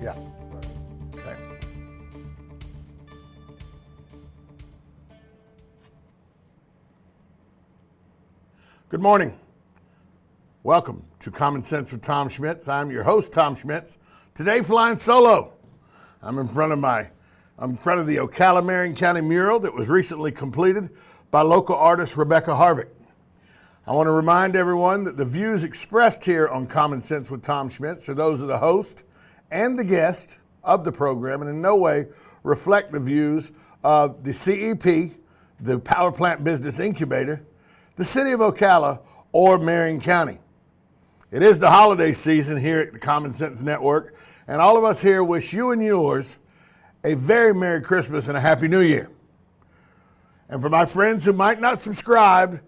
Yeah. Okay. Good morning. Welcome to Common Sense with Tom Schmitz. I'm your host, Tom Schmitz. Today, flying solo. I'm in front of the Ocala Marion County mural that was recently completed by local artist Rebecca Harvick. I want to remind everyone that the views expressed here on Common Sense with Tom Schmitz are those of the host and the guest of the program, and in no way reflect the views of the CEP, the Power Plant Business Incubator, the City of Ocala, or Marion County. It is the holiday season here at the Common Sense Network, and all of us here wish you and yours a very Merry Christmas and a Happy New Year. And for my friends who might not subscribe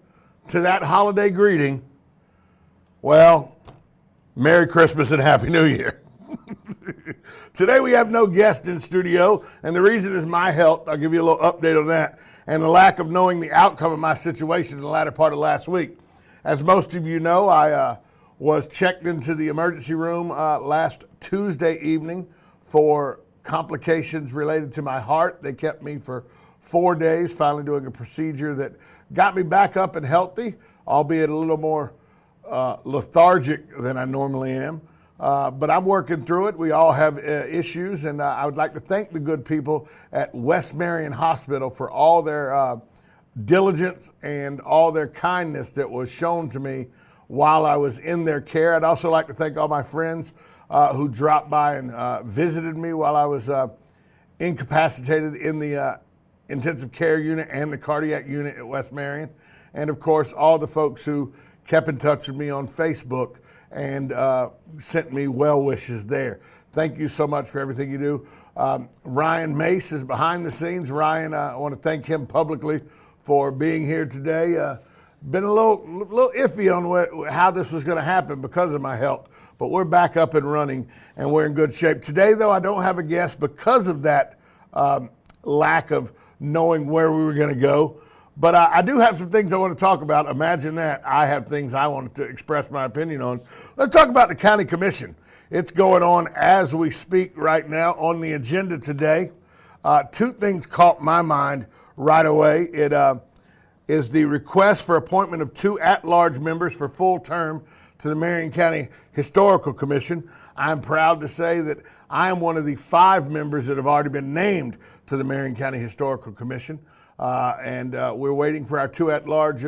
to that holiday greeting, well, Merry Christmas and Happy New Year. Today we have no guest in studio, and the reason is my health. I'll give you a little update on that, and the lack of knowing the outcome of my situation in the latter part of last week. As most of you know, I was checked into the emergency room last Tuesday evening for complications related to my heart. They kept me for 4 days, finally doing a procedure that got me back up and healthy, albeit a little more lethargic than I normally am. But I'm working through it. We all have issues, and I would like to thank the good people at West Marion Hospital for all their diligence and all their kindness that was shown to me while I was in their care. I'd also like to thank all my friends who dropped by and visited me while I was incapacitated in the intensive care unit and the cardiac unit at West Marion. And of course, all the folks who kept in touch with me on Facebook and sent me well wishes there. Thank you so much for everything you do. Ryan Mace is behind the scenes. Ryan, I want to thank him publicly for being here today. Been a little iffy on how this was going to happen because of my health, but we're back up and running and we're in good shape. Today, though, I don't have a guest because of that lack of knowing where we were going to go. But I do have some things I want to talk about. Imagine that. I have things I want to express my opinion on. Let's talk about the county commission. It's going on as we speak right now. On the agenda today, two things caught my mind right away. It is the request for appointment of 2 at-large members for full term to the Marion County Historical Commission. I'm proud to say that I am one of the 5 members that have already been named to the Marion County Historical Commission. And we're waiting for our 2 at-large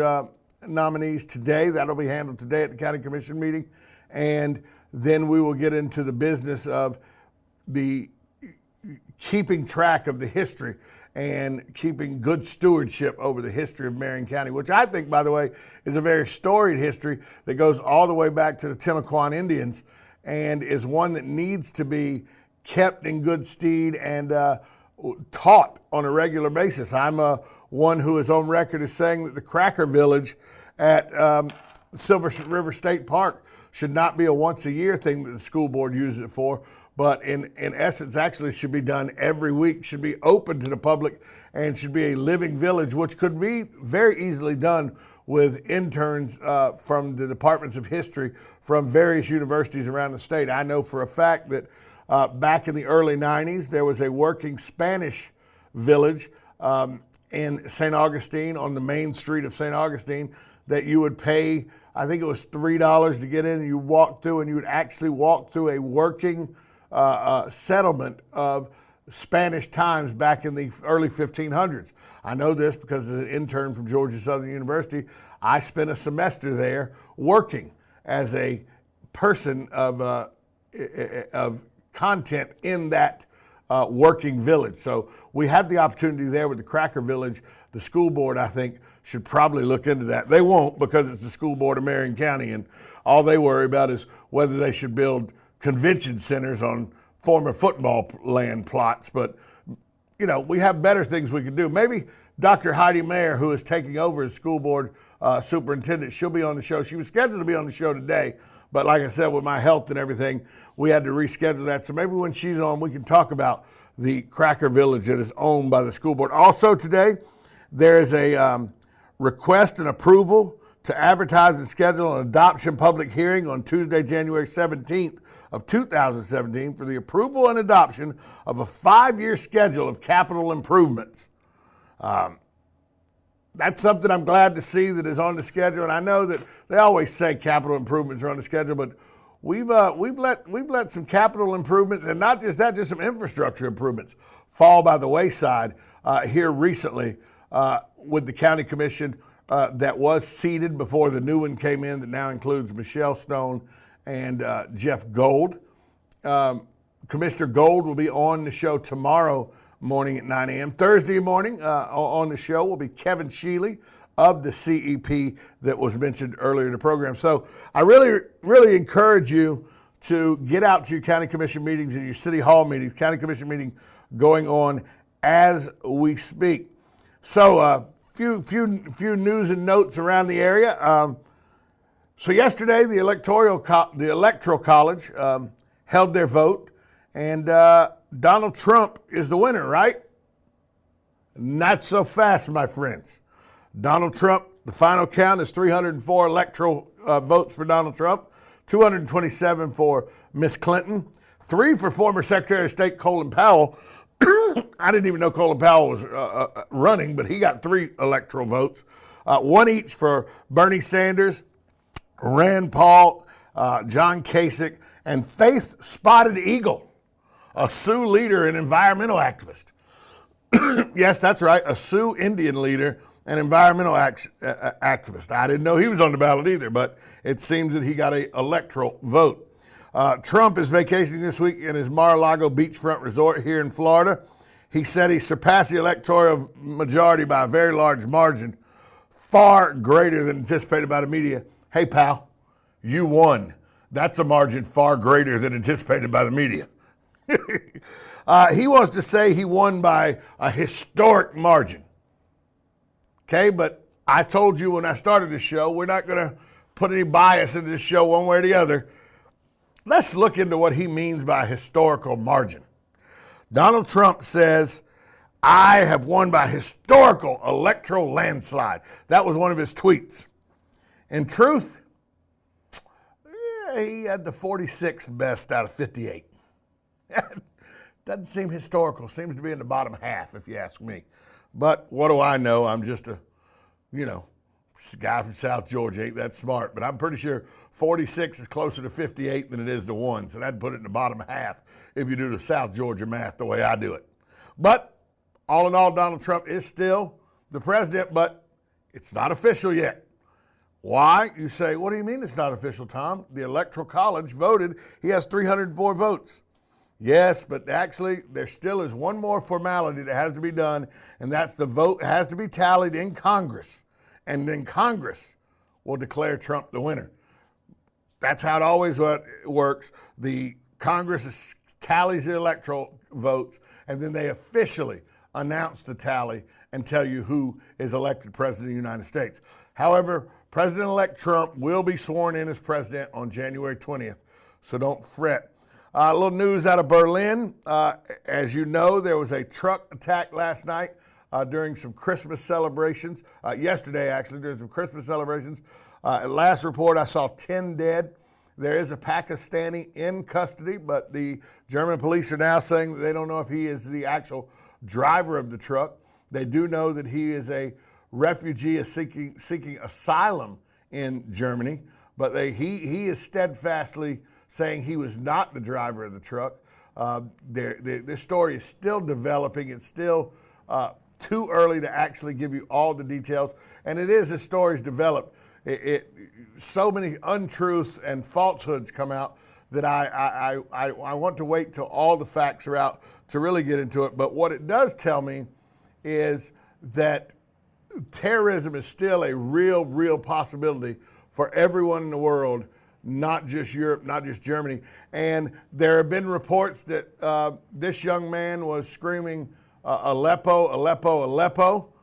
nominees today. That'll be handled today at the county commission meeting. And then we will get into the business of the keeping track of the history and keeping good stewardship over the history of Marion County, which I think, by the way, is a very storied history that goes all the way back to the Timucuan Indians and is one that needs to be kept in good stead and taught on a regular basis. I'm one who is on record as saying that the Cracker Village at Silver River State Park should not be a once-a-year thing that the school board uses it for, but in essence actually should be done every week, should be open to the public, and should be a living village, which could be very easily done with interns from the departments of history from various universities around the state. I know for a fact that back in the early 90s, there was a working Spanish village in St. Augustine, on the main street of St. Augustine, that you would pay, I think it was $3 to get in, and you walk through, and you would actually walk through a working settlement of Spanish times back in the early 1500s. I know this because as an intern from Georgia Southern University, I spent a semester there working as a person of content in that working village. So we had the opportunity there with the Cracker Village. The school board, I think, should probably look into that. They won't, because it's the school board of Marion County, and all they worry about is whether they should build convention centers on former football land plots. But, you know, we have better things we can do. Maybe Dr. Heidi Mayer, who is taking over as school board superintendent, she'll be on the show. She was scheduled to be on the show today, but like I said, with my health and everything, we had to reschedule that. So maybe when she's on, we can talk about the Cracker Village that is owned by the school board. Also today, there is a request and approval to advertise and schedule an adoption public hearing on Tuesday, January 17th of 2017 for the approval and adoption of a 5-year schedule of capital improvements. That's something I'm glad to see that is on the schedule. And I know that they always say capital improvements are on the schedule, but we've let some capital improvements, and not just that, just some infrastructure improvements fall by the wayside here recently with the county commission that was seated before the new one came in that now includes Michelle Stone and Jeff Gold. Commissioner Gold will be on the show tomorrow morning at 9 a.m. Thursday morning on the show will be Kevin Shealy of the CEP that was mentioned earlier in the program. So I really encourage you to get out to your county commission meetings and your city hall meetings. County commission meeting going on as we speak. So few news and notes around the area. So yesterday the Electoral College held their vote, and Donald Trump is the winner, right? Not so fast, my friends. Donald Trump, the final count is 304 electoral votes for Donald Trump, 227 for Miss Clinton, 3 for former Secretary of State Colin Powell. I didn't even know Colin Powell was running, but he got 3 electoral votes, 1 each for Bernie Sanders, Rand Paul, John Kasich, and Faith Spotted Eagle, a Sioux leader and environmental activist. Yes, that's right, a Sioux Indian leader and environmental activist. I didn't know he was on the ballot either, but it seems that he got an electoral vote. Trump is vacationing this week in his Mar-a-Lago beachfront resort here in Florida. He said he surpassed the electoral majority by a very large margin, far greater than anticipated by the media. Hey, pal, you won. That's a margin far greater than anticipated by the media. He wants to say he won by a historic margin. Okay, but I told you when I started the show, we're not going to put any bias into this show one way or the other. Let's look into what he means by historical margin. Donald Trump says, I have won by historical electoral landslide. That was one of his tweets. In truth, he had the 46th best out of 58. Doesn't seem historical. Seems to be in the bottom half, if you ask me. But what do I know? I'm just a, guy from South Georgia. Ain't that smart. But I'm pretty sure 46 is closer to 58 than it is to 1. So that'd put it in the bottom half if you do the South Georgia math the way I do it. But all in all, Donald Trump is still the president, but it's not official yet. Why? You say, what do you mean it's not official, Tom? The Electoral College voted. He has 304 votes. Yes, but actually there still is one more formality that has to be done, and that's the vote has to be tallied in Congress, and then Congress will declare Trump the winner. That's how it always works. The Congress tallies the electoral votes, and then they officially announce the tally and tell you who is elected president of the United States. However, President-elect Trump will be sworn in as president on January 20th, so don't fret. A little news out of Berlin. As you know, there was a truck attack last night during some Christmas celebrations. Yesterday, actually, during some Christmas celebrations. At last report, I saw 10 dead. There is a Pakistani in custody, but the German police are now saying that they don't know if he is the actual driver of the truck. They do know that he is a refugee seeking asylum in Germany, but he is steadfastly saying he was not the driver of the truck. This story is still developing. It's still too early to actually give you all the details. And it is, as stories develop, so many untruths and falsehoods come out that I want to wait till all the facts are out to really get into it. But what it does tell me is that terrorism is still a real possibility for everyone in the world, not just Europe, not just Germany. And there have been reports that this young man was screaming, Aleppo, Aleppo, Aleppo.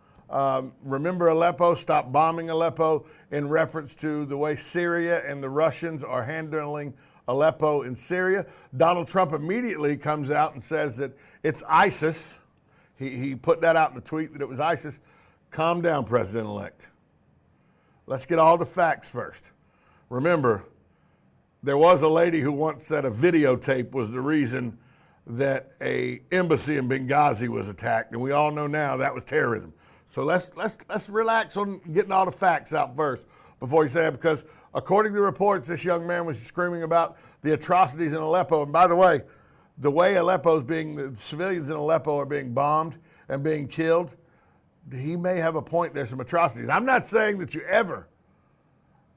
Remember Aleppo, stop bombing Aleppo, in reference to the way Syria and the Russians are handling Aleppo in Syria. Donald Trump immediately comes out and says that it's ISIS. He put that out in a tweet that it was ISIS. Calm down, President-elect. let's get all the facts first. Remember, there was a lady who once said a videotape was the reason that a embassy in Benghazi was attacked, and we all know now that was terrorism. So let's relax on getting all the facts out first before you say it, because according to reports, this young man was screaming about the atrocities in Aleppo. And by the way the civilians in Aleppo are being bombed and being killed, he may have a point. There's some atrocities. I'm not saying that you ever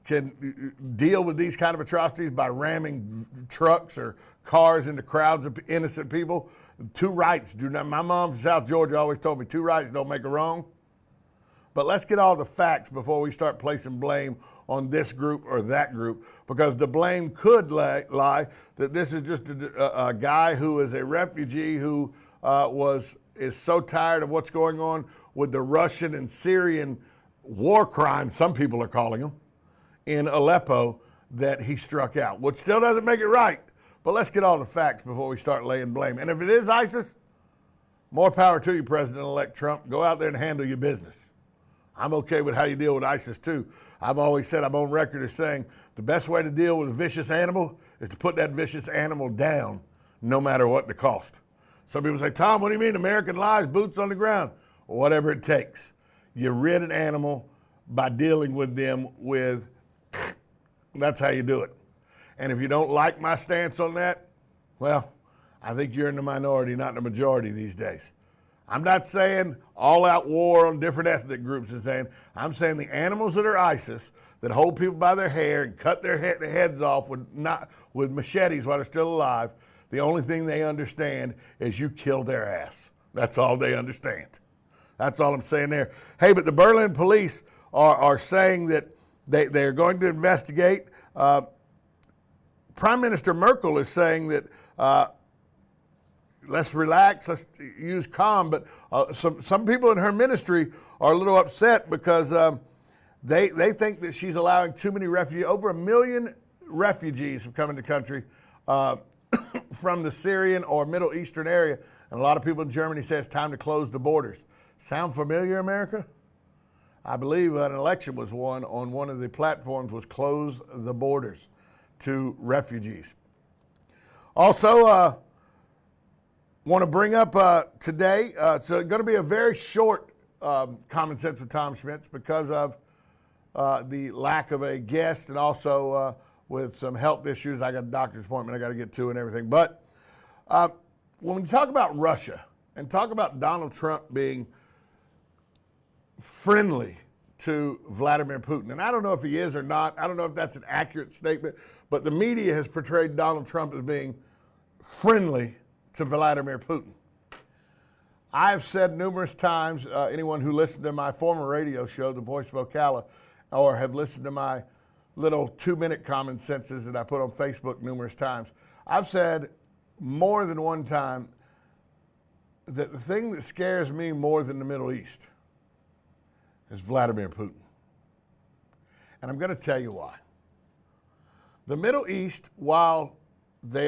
can deal with these kind of atrocities by ramming trucks or cars into crowds of innocent people. Two rights do not. My mom from South Georgia always told me two rights don't make a wrong. But let's get all the facts before we start placing blame on this group or that group, because the blame could lie that this is just a guy who is a refugee who is so tired of what's going on with the Russian and Syrian war crimes, some people are calling them, in Aleppo, that he struck out, which still doesn't make it right. But let's get all the facts before we start laying blame. And if it is ISIS, more power to you, President-elect Trump. Go out there and handle your business. I'm okay with how you deal with ISIS too. I've always said, I'm on record as saying, the best way to deal with a vicious animal is to put that vicious animal down, no matter what the cost. Some people say, Tom, what do you mean American lies, boots on the ground? Whatever it takes. You rid an animal by dealing with them with, that's how you do it. And if you don't like my stance on that, well, I think you're in the minority, not the majority these days. I'm not saying all-out war on different ethnic groups. I'm saying the animals that are ISIS, that hold people by their hair and cut their heads off with machetes while they're still alive, the only thing they understand is you killed their ass. That's all they understand. That's all I'm saying there. Hey, but the Berlin police are saying that they're going to investigate. Prime Minister Merkel is saying that let's relax, let's use calm. But some people in her ministry are a little upset because they think that she's allowing too many refugees. Over 1 million refugees have come into the country from the Syrian or Middle Eastern area. And a lot of people in Germany say it's time to close the borders. Sound familiar, America? I believe an election was won on one of the platforms was close the borders to refugees. Also, want to bring up today, it's going to be a very short Common Sense with Tom Schmitz because of the lack of a guest and also with some health issues. I got a doctor's appointment I got to get to and everything. But when we talk about Russia and talk about Donald Trump being friendly to Vladimir Putin, and I don't know if he is or not, I don't know if that's an accurate statement, but the media has portrayed Donald Trump as being friendly to Vladimir Putin. I've said numerous times, anyone who listened to my former radio show, The Voice of Ocala, or have listened to my little 2-minute common senses that I put on Facebook numerous times, I've said more than one time that the thing that scares me more than the Middle East is Vladimir Putin. And I'm going to tell you why. The Middle East, while they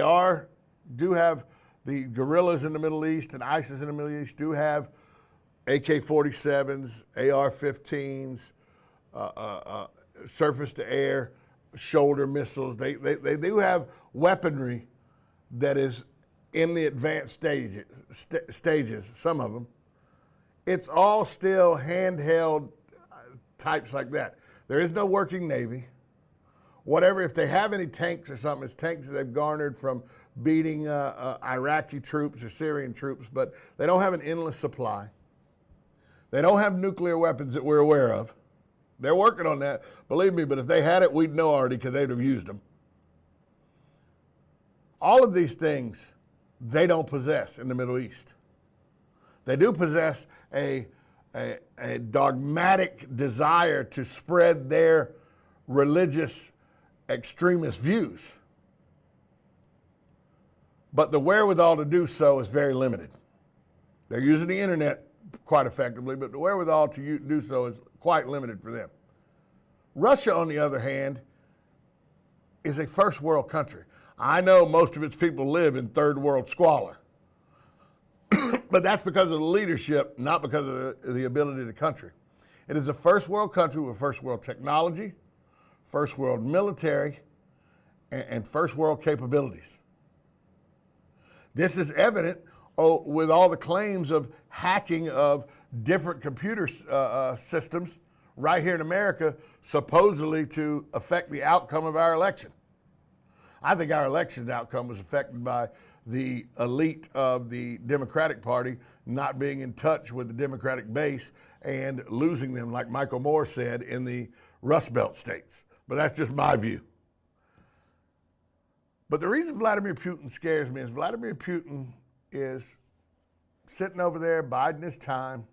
do have the guerrillas in the Middle East and ISIS in the Middle East, do have AK-47s, AR-15s, surface-to-air, shoulder missiles. They do have weaponry that is in the advanced stages, some of them. It's all still handheld types like that. There is no working Navy. Whatever, if they have any tanks or something, it's tanks that they've garnered from beating Iraqi troops or Syrian troops, but they don't have an endless supply. They don't have nuclear weapons that we're aware of. They're working on that, believe me, but if they had it, we'd know already because they'd have used them. All of these things, they don't possess in the Middle East. They do possess a dogmatic desire to spread their religious extremist views. But the wherewithal to do so is very limited. They're using the internet quite effectively, but the wherewithal to do so is quite limited for them. Russia, on the other hand, is a first world country. I know most of its people live in third world squalor. But that's because of the leadership, not because of the ability of the country. It is a first world country with first world technology, first world military, and first world capabilities. This is evident with all the claims of hacking of different computer systems right here in America, supposedly to affect the outcome of our election. I think our election's outcome was affected by the elite of the Democratic Party not being in touch with the Democratic base and losing them, like Michael Moore said, in the Rust Belt states. But that's just my view. But the reason Vladimir Putin scares me is Vladimir Putin is sitting over there biding his time.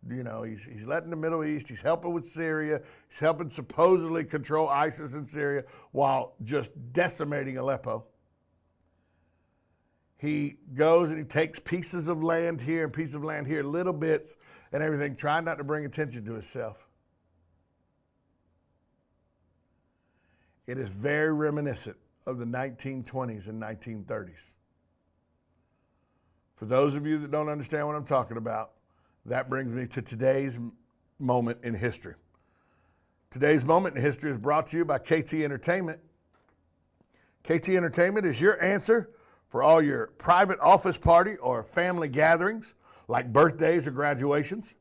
You know, he's letting the Middle East, he's helping with Syria, he's helping supposedly control ISIS in Syria while just decimating Aleppo. He goes and he takes pieces of land here and pieces of land here, little bits and everything, trying not to bring attention to himself. It is very reminiscent of the 1920s and 1930s. For those of you that don't understand what I'm talking about, that brings me to today's moment in history. Today's moment in history is brought to you by KT Entertainment. KT Entertainment is your answer for all your private office party or family gatherings, like birthdays or graduations.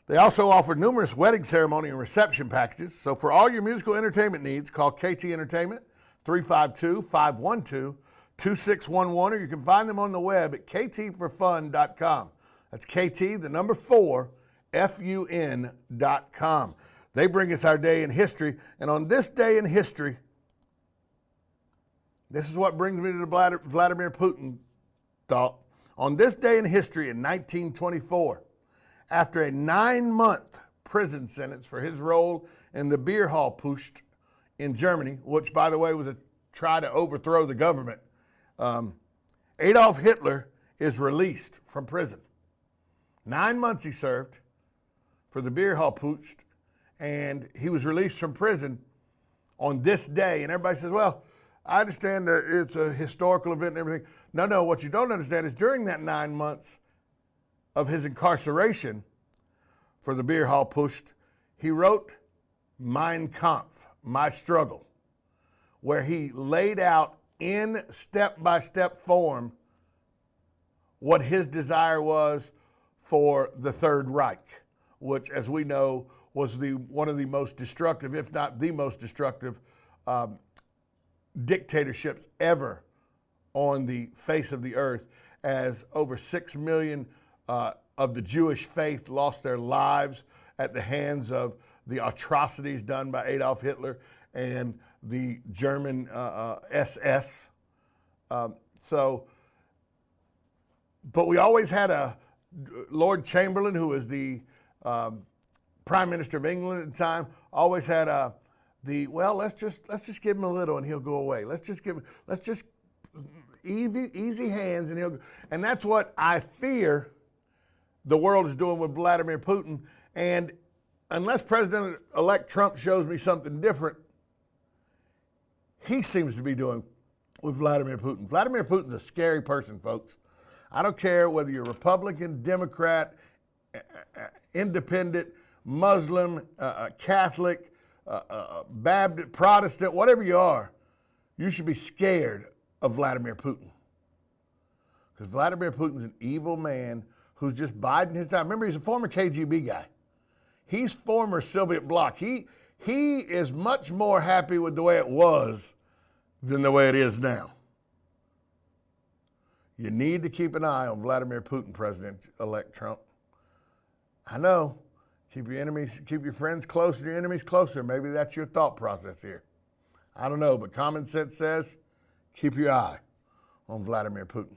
They also offer numerous wedding ceremony and reception packages. So for all your musical entertainment needs, call KT Entertainment, 352-512-2611, or you can find them on the web at ktforfun.com. That's KT, the number 4, FUN.com. They bring us our day in history, and on this day in history, this is what brings me to the Vladimir Putin thought. On this day in history in 1924, after a 9-month prison sentence for his role in the beer hall putsch in Germany, which, by the way, was a try to overthrow the government, Adolf Hitler is released from prison. 9 months he served for the beer hall putsch, and he was released from prison on this day. And everybody says, well, I understand that it's a historical event and everything. No, what you don't understand is during that 9 months of his incarceration for the beer hall putsch, he wrote Mein Kampf, My Struggle, where he laid out in step-by-step form what his desire was for the Third Reich, which, as we know, was one of the most destructive, if not the most destructive, dictatorships ever on the face of the earth, as over 6 million of the Jewish faith lost their lives at the hands of the atrocities done by Adolf Hitler and the German SS. But we always had a Lord Chamberlain, who was the Prime Minister of England at the time, always had let's just give him a little and he'll go away. Let's just easy hands and he'll go. And that's what I fear the world is doing with Vladimir Putin. And unless President-elect Trump shows me something different, he seems to be doing with Vladimir Putin. Vladimir Putin's a scary person, folks. I don't care whether you're Republican, Democrat, independent, Muslim, Catholic, Baptist, Protestant, whatever you are, you should be scared of Vladimir Putin. Because Vladimir Putin's an evil man who's just biding his time. Remember, he's a former KGB guy. He's former Soviet bloc. He is much more happy with the way it was than the way it is now. You need to keep an eye on Vladimir Putin, President-elect Trump. I know. Keep your friends closer, your enemies closer. Maybe that's your thought process here. I don't know, but common sense says keep your eye on Vladimir Putin.